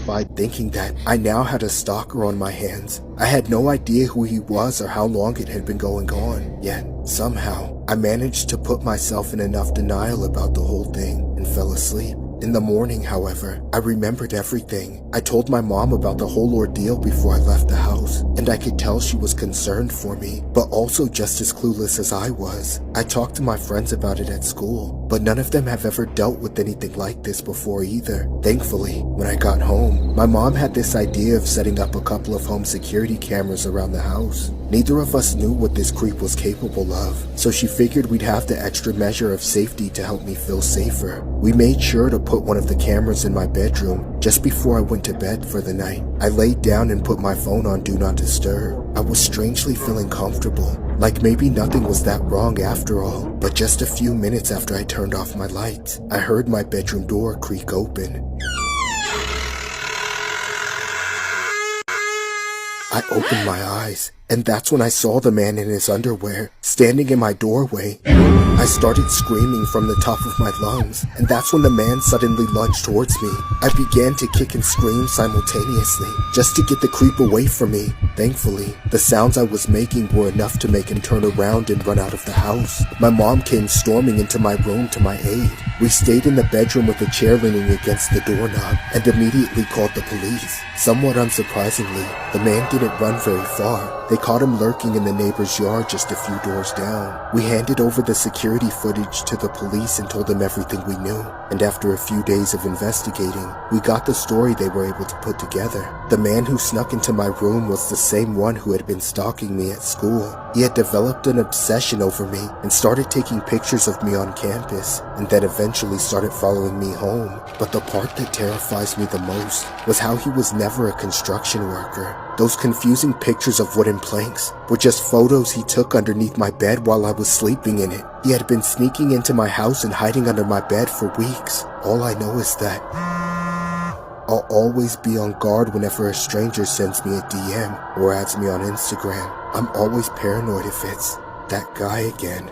terrified, thinking that I now had a stalker on my hands. I had no idea who he was or how long it had been going on, yet somehow I managed to put myself in enough denial about the whole thing and fell asleep. In the morning, however, I remembered everything. I told my mom about the whole ordeal before I left the house, and I could tell she was concerned for me, but also just as clueless as I was. I talked to my friends about it at school, but none of them have ever dealt with anything like this before either. Thankfully, when I got home, my mom had this idea of setting up a couple of home security cameras around the house. Neither of us knew what this creep was capable of, so she figured we'd have the extra measure of safety to help me feel safer. We made sure to put one of the cameras in my bedroom just before I went to bed for the night. I laid down and put my phone on Do Not Disturb. I was strangely feeling comfortable, like maybe nothing was that wrong after all. But just a few minutes after I turned off my lights, I heard my bedroom door creak open. I opened my eyes, and that's when I saw the man in his underwear, standing in my doorway. I started screaming from the top of my lungs, and that's when the man suddenly lunged towards me. I began to kick and scream simultaneously, just to get the creep away from me. Thankfully, the sounds I was making were enough to make him turn around and run out of the house. My mom came storming into my room to my aid. We stayed in the bedroom with a chair leaning against the doorknob, and immediately called the police. Somewhat unsurprisingly, the man didn't run very far. They caught him lurking in the neighbor's yard just a few doors down. We handed over the security footage to the police and told them everything we knew. And after a few days of investigating, we got the story they were able to put together. The man who snuck into my room was the same one who had been stalking me at school. He had developed an obsession over me and started taking pictures of me on campus, and then eventually started following me home. But the part that terrifies me the most was how he was never a construction worker. Those confusing pictures of wooden planks were just photos he took underneath my bed while I was sleeping in it. He had been sneaking into my house and hiding under my bed for weeks. All I know is that I'll always be on guard whenever a stranger sends me a DM or adds me on Instagram. I'm always paranoid if it's that guy again.